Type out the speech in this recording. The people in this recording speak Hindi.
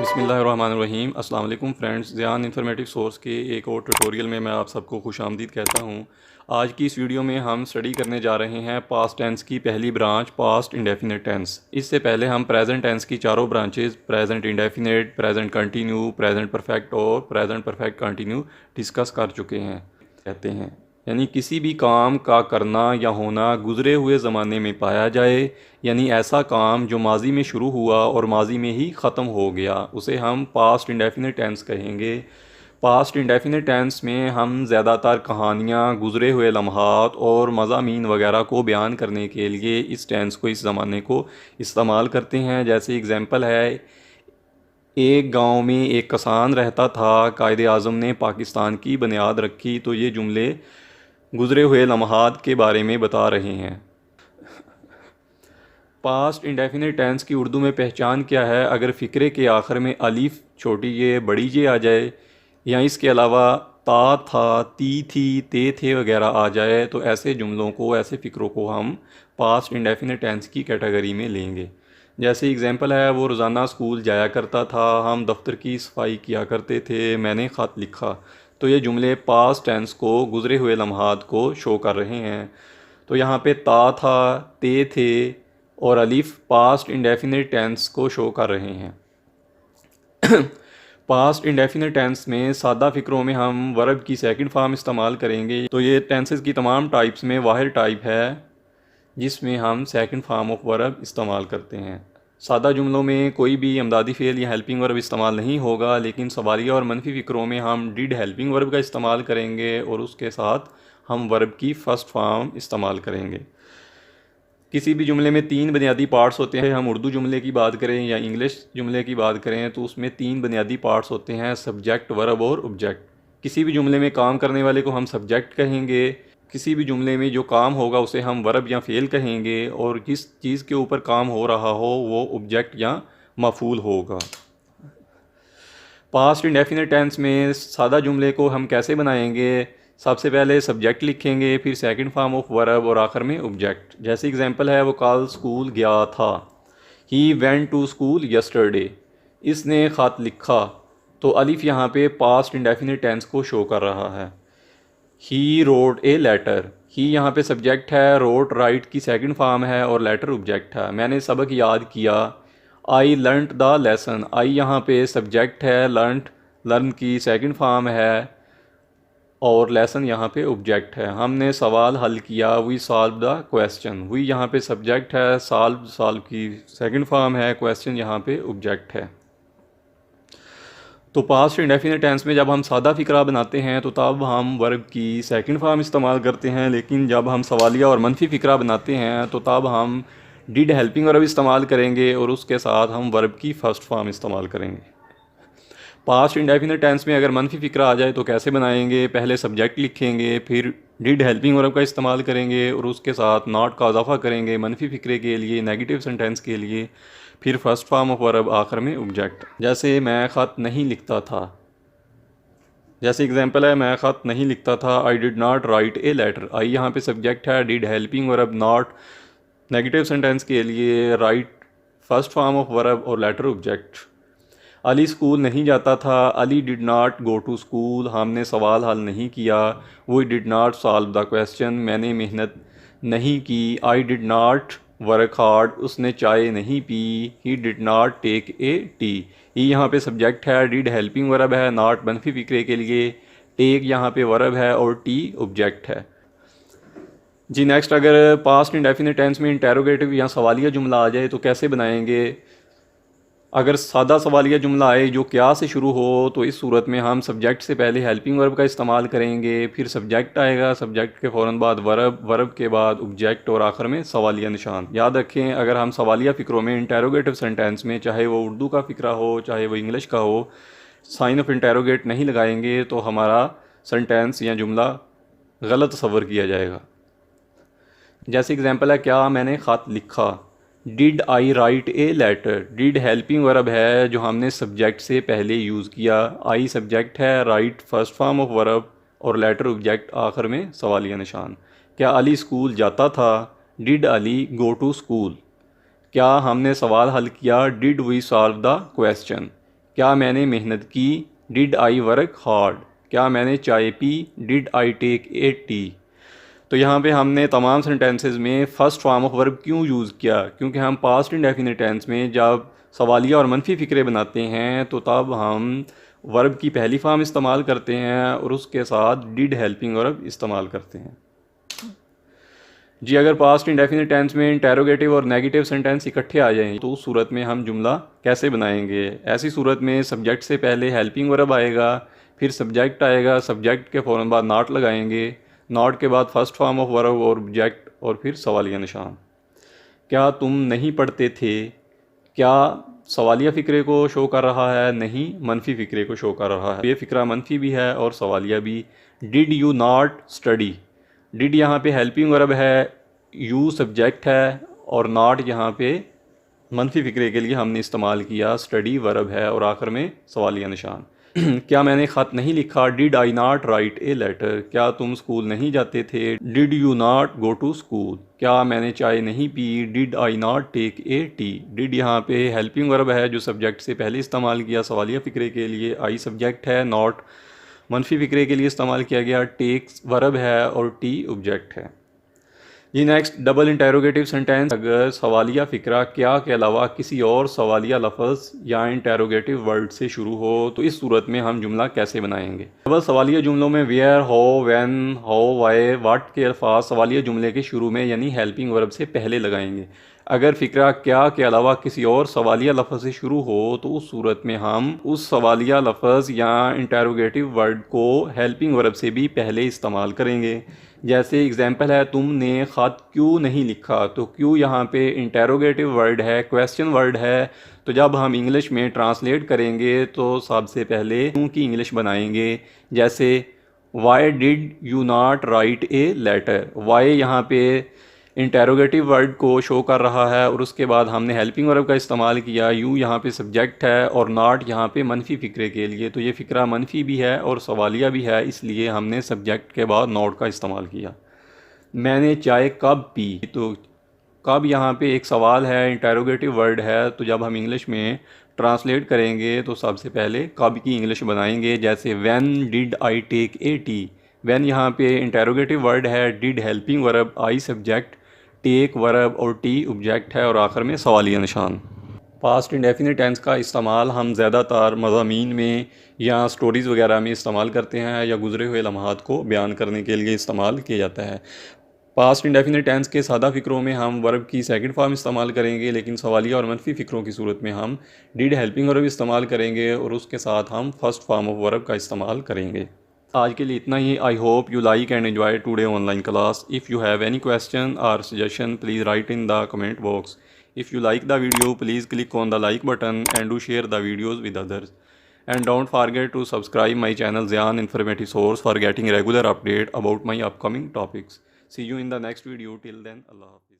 बिस्मिल्लाहिर्रहमानिर्रहीम। अस्सलाम वालेकुम फ्रेंड्स, ज़ियान इन्फॉर्मेटिव सोर्स के एक और ट्यूटोरियल में मैं आप सबको खुशामदीद कहता हूँ। आज की इस वीडियो में हम स्टडी करने जा रहे हैं पास्ट टेंस की पहली ब्रांच, पास्ट इंडेफिनिट टेंस। इससे पहले हम प्रेजेंट टेंस की चारों branches, present indefinite, present continue, present perfect और प्रेजेंट परफेक्ट कंटिन्यू डिस्कस कर चुके हैं। कहते हैं यानी किसी भी काम का करना या होना गुज़रे हुए ज़माने में पाया जाए, यानी ऐसा काम जो माजी में शुरू हुआ और माजी में ही ख़त्म हो गया, उसे हम पास्ट इंडेफिनिट टेंस कहेंगे। पास्ट इंडेफिनिट टेंस में हम ज़्यादातर कहानियाँ, गुज़रे हुए लम्हात और मज़ामीन वगैरह को बयान करने के लिए इस टेंस को, इस ज़माने को इस्तेमाल करते हैं। जैसे एग्ज़ाम्पल है, एक गांव में एक किसान रहता था, कायदे आज़म ने पाकिस्तान की बुनियाद रखी। तो ये जुमले गुज़रे हुए लम्हात के बारे में बता रहे हैं। पास्ट इंडेफिनिट टेंस की उर्दू में पहचान क्या है? अगर फ़िक्रे के आखिर में अलीफ, छोटी ये, बड़ी जे आ जाए, या इसके अलावा ता था, ती थी, ते थे वगैरह आ जाए, तो ऐसे जुमलों को, ऐसे फ़िक्रों को हम पास्ट इंडेफिनिट टेंस की कैटेगरी में लेंगे। जैसे एग्ज़ाम्पल है, वो रोज़ाना स्कूल जाया करता था, हम दफ्तर की सफाई किया करते थे, मैंने ख़त लिखा। तो ये जुमले पास्ट टेंस को, गुज़रे हुए लम्हात को शो कर रहे हैं। तो यहाँ पे ता था, ते थे और अलिफ पास्ट इंडेफिनिट टेंस को शो कर रहे हैं। पास्ट इंडेफिनिट टेंस में सादा फ़िक्रों में हम वर्ब की सेकंड फॉर्म इस्तेमाल करेंगे। तो ये टेंसेस की तमाम टाइप्स में वाहिद टाइप है जिसमें हम सेकंड फॉर्म ऑफ वर्ब इस्तेमाल करते हैं। सादा जुमलों में कोई भी अमदादी फ़ेल या हेल्पिंग वर्ब इस्तेमाल नहीं होगा, लेकिन सवालिया और मनफी फ़िक्रों में हम डिड हेल्पिंग वर्ब का इस्तेमाल करेंगे और उसके साथ हम वर्ब की फ़र्स्ट फॉर्म इस्तेमाल करेंगे। किसी भी जुमले में तीन बुनियादी पार्ट्स होते हैं। हम उर्दू जुमले की बात करें या इंग्लिश जुमले की बात करें तो उसमें तीन बुनियादी पार्ट्स होते हैं, सब्जेक्ट, वर्ब और ऑब्जेक्ट। किसी भी जुमले में काम करने वाले को हम सब्जेक्ट कहेंगे, किसी भी जुमले में जो काम होगा उसे हम वर्ब या फ़ेल कहेंगे, और जिस चीज़ के ऊपर काम हो रहा हो वो ऑब्जेक्ट या मफूल होगा। पास्ट इंडेफिनिट टेंस में सादा जुमले को हम कैसे बनाएंगे? सबसे पहले सब्जेक्ट लिखेंगे, फिर सेकंड फॉर्म ऑफ वर्ब और आखिर में ऑब्जेक्ट। जैसे एग्जांपल है, वो कल स्कूल गया था, he went to school yesterday, इसने ख़त लिखा। तो अलिफ यहाँ पे पास्ट इंडेफिनिट टेंस को शो कर रहा है। ही रोट ए लेटर, ही यहाँ पे सब्जेक्ट है, रोट राइट की सेकंड फॉर्म है और लेटर ऑब्जेक्ट है। मैंने सबक याद किया। आई लर्नट द लेसन, आई यहाँ पे सब्जेक्ट है, लर्न की सेकंड फॉर्म है और लेसन यहाँ पे ऑब्जेक्ट है। हमने सवाल हल किया, we solve the question, we यहाँ पे सब्जेक्ट है, सॉल्व की सेकंड फॉर्म है, क्वेश्चन यहाँ पे ऑब्जेक्ट है। तो पास्ट इंडेफिनिट टेंस में जब हम सादा फ़िक्रा बनाते हैं तो तब हम वर्ब की सेकंड फॉर्म इस्तेमाल करते हैं, लेकिन जब हम सवालिया और मनफी फ़िक्रा बनाते हैं तो तब हम डिड हेल्पिंग वर्ब इस्तेमाल करेंगे और उसके साथ हम वर्ब की फ़र्स्ट फॉर्म इस्तेमाल करेंगे। पास्ट इंडेफिनिट टेंस में अगर मनफी फ़िक्रा आ जाए तो कैसे बनाएंगे? पहले सब्जेक्ट लिखेंगे, फिर डिड हेल्पिंग वर्ब का इस्तेमाल करेंगे और उसके साथ नॉट का इजाफा करेंगे मनफी फ़िक्रे के लिए, नेगेटिव सेंटेंस के लिए, फिर फर्स्ट फॉर्म ऑफ वर्ब, आखिर में ऑब्जेक्ट। जैसे मैं ख़त नहीं लिखता था, जैसे एग्जांपल है, मैं ख़त नहीं लिखता था, I did not write a letter. I यहाँ पे सब्जेक्ट है, did helping verb, not negative sentence के लिए, write first form of verb और लेटर ऑब्जेक्ट। अली स्कूल नहीं जाता था, Ali did not go to school, हमने सवाल हल नहीं किया, we did not solve the question, मैंने मेहनत नहीं की। I did not work hard, उसने चाय नहीं पी। He did not take a T, ये यहाँ पे सब्जेक्ट है, डिड हेल्पिंग वर्ब है, नॉट मनफी फ़िक्रे के लिए, टेक यहाँ पे वर्ब है और टी ऑब्जेक्ट है। जी नेक्स्ट, अगर पास्ट इंडेफिनिट टेंस में इंटेरोगेटिव या सवालिया जुमला आ जाए तो कैसे बनाएंगे? अगर सादा सवालिया जुमला आए जो क्या से शुरू हो तो इस सूरत में हम सब्जेक्ट से पहले हेल्पिंग वर्ब का इस्तेमाल करेंगे, फिर सब्जेक्ट आएगा, सब्जेक्ट के फ़ौरन बाद वर्ब, वर्ब के बाद ऑब्जेक्ट और आखिर में सवालिया निशान। याद रखें, अगर हम सवालिया फ़िक्रों में इंटेरोगेटिव सेंटेंस में, चाहे वो उर्दू का फ़िक्रा हो चाहे वो इंग्लिश का हो, साइन ऑफ इंटेरोगेट नहीं लगाएंगे तो हमारा सेंटेंस या जुमला गलत तस्वर किया जाएगा। जैसे एग्जांपल है, क्या मैंने ख़त लिखा, did I write a letter. Did helping verb है जो हमने सब्जेक्ट से पहले यूज़ किया, आई सब्जेक्ट है, write first form of verb और लेटर ऑब्जेक्ट, आखिर में सवालिया निशान। क्या अली स्कूल जाता था, did Ali go to school. क्या हमने सवाल हल किया, did we solve the question. क्या मैंने मेहनत की, डिड आई वर्क हार्ड। क्या मैंने चाय पी, did I take a tea. तो यहाँ पे हमने तमाम सेंटेंसेस में फ़र्स्ट फॉर्म ऑफ वर्ब क्यों यूज़ किया, क्योंकि हम पास्ट इंडेफिनिट टेंस में जब सवालिया और मनफी फ़िक्रे बनाते हैं तो तब हम वर्ब की पहली फॉर्म इस्तेमाल करते हैं और उसके साथ डिड हेल्पिंग वर्ब इस्तेमाल करते हैं। जी, अगर पास्ट इंडेफिनिट टेंस में इंटेरोगेटिव और नेगेटिव सेंटेंस इकट्ठे आ जाएं तो उस सूरत में हम जुमला कैसे बनाएंगे। ऐसी सूरत में सब्जेक्ट से पहले हेल्पिंग वर्ब आएगा, फिर सब्जेक्ट आएगा, सब्जेक्ट के फ़ौरन बाद नॉट लगाएंगे, नॉट के बाद फर्स्ट फॉर्म ऑफ वर्ब और ऑब्जेक्ट और फिर सवालिया निशान। क्या तुम नहीं पढ़ते थे, क्या सवालिया फ़िक्रे को शो कर रहा है, नहीं मनफी फ़िक्रे को शो कर रहा है। ये फ़िक्रा मनफी भी है और सवालिया भी। Did you not study, did यहाँ पे हेल्पिंग वर्ब है, यू सब्जेक्ट है और नॉट यहाँ पे मनफी फ़िक्रे के लिए हमने इस्तेमाल किया, स्टडी वर्ब है और आखिर में सवालिया निशान। क्या मैंने ख़त नहीं लिखा, did I not write a letter. क्या तुम स्कूल नहीं जाते थे, did you not go to school. क्या मैंने चाय नहीं पी, did I not take a tea. Did यहाँ पे हेल्पिंग वर्ब है जो सब्जेक्ट से पहले इस्तेमाल किया सवालिया फ़िक्रे के लिए, आई सब्जेक्ट है, नॉट मनफी फ़िक्रे के लिए इस्तेमाल किया गया, टेक वर्ब है और टी ऑब्जेक्ट है। जी नेक्स्ट, डबल इंटेरोगेटिव सेंटेंस। अगर सवालिया फ़िक्रा क्या के अलावा किसी और सवालिया लफ्ज़ या इंटेरोगेटिव वर्ड से शुरू हो तो इस सूरत में हम जुमला कैसे बनाएंगे। डबल सवालिया जुमलों में where, how, when, how, why, what के अल्फाज सवालिया जुमले के शुरू में यानी हेल्पिंग वर्ब से पहले लगाएंगे। अगर फ़िक्रा क्या के अलावा किसी और सवालिया लफ्ज़ से शुरू हो तो उस सूरत में हम उस सवालिया लफ्ज़ या इंटेरोगेटिव वर्ड को हेल्पिंग वर्ब से भी पहले इस्तेमाल करेंगे। जैसे एग्जांपल है, तुमने ख़त क्यों नहीं लिखा। तो क्यों यहाँ पे इंटेरोगेटिव वर्ड है, क्वेश्चन वर्ड है। तो जब हम इंग्लिश में ट्रांसलेट करेंगे तो सबसे पहले क्यों की इंग्लिश बनाएंगे। जैसे why did you not write a letter. Why यहाँ पे इंटेरोगेटिव वर्ड को शो कर रहा है और उसके बाद हमने हेल्पिंग वर्ब का इस्तेमाल किया। यू यहाँ पे सब्जेक्ट है और नॉट यहाँ पे मनफी फ़िक्रे के लिए। तो ये फ़िक्रा मनफी भी है और सवालिया भी है, इसलिए हमने सब्जेक्ट के बाद नॉट का इस्तेमाल किया। मैंने चाय कब पी। तो कब यहाँ पे एक सवाल है, इंटेरोगेटिव वर्ड है, तो जब हम इंग्लिश में ट्रांसलेट करेंगे तो सबसे पहले कब की इंग्लिश बनाएंगे। जैसे when did I take a tea. When यहाँ पे इंटेरोगेटिव वर्ड है, did helping verb, I subject, take verb और टी ऑब्जेक्ट है और आखिर में सवालिया निशान। पास्ट इंडेफिनिट टेंस का इस्तेमाल हम ज़्यादातर मज़ामीन में या स्टोरीज़ वगैरह में इस्तेमाल करते हैं या गुज़रे हुए लम्हात को बयान करने के लिए इस्तेमाल किया जाता है। पास्ट इंडेफिनिट टेंस के सादा फ़िक्रों में हम वर्ब की सेकंड फॉर्म इस्तेमाल करेंगे, लेकिन सवालिया और मनफी फ़िक्रों की सूरत में हम डिड हेल्पिंग वर्ब इस्तेमाल करेंगे और उसके साथ हम फर्स्ट फॉर्म ऑफ वर्ब का इस्तेमाल करेंगे। आज के लिए इतना ही। I hope you like and enjoy today online class. If you have any question और suggestion please write in the comment box. If you like the video, please click on the like button and do share the videos with others. And don't forget to subscribe my channel Zian Informative Source for getting regular update about my upcoming topics. See you in the next video. Till then, Allah Hafiz.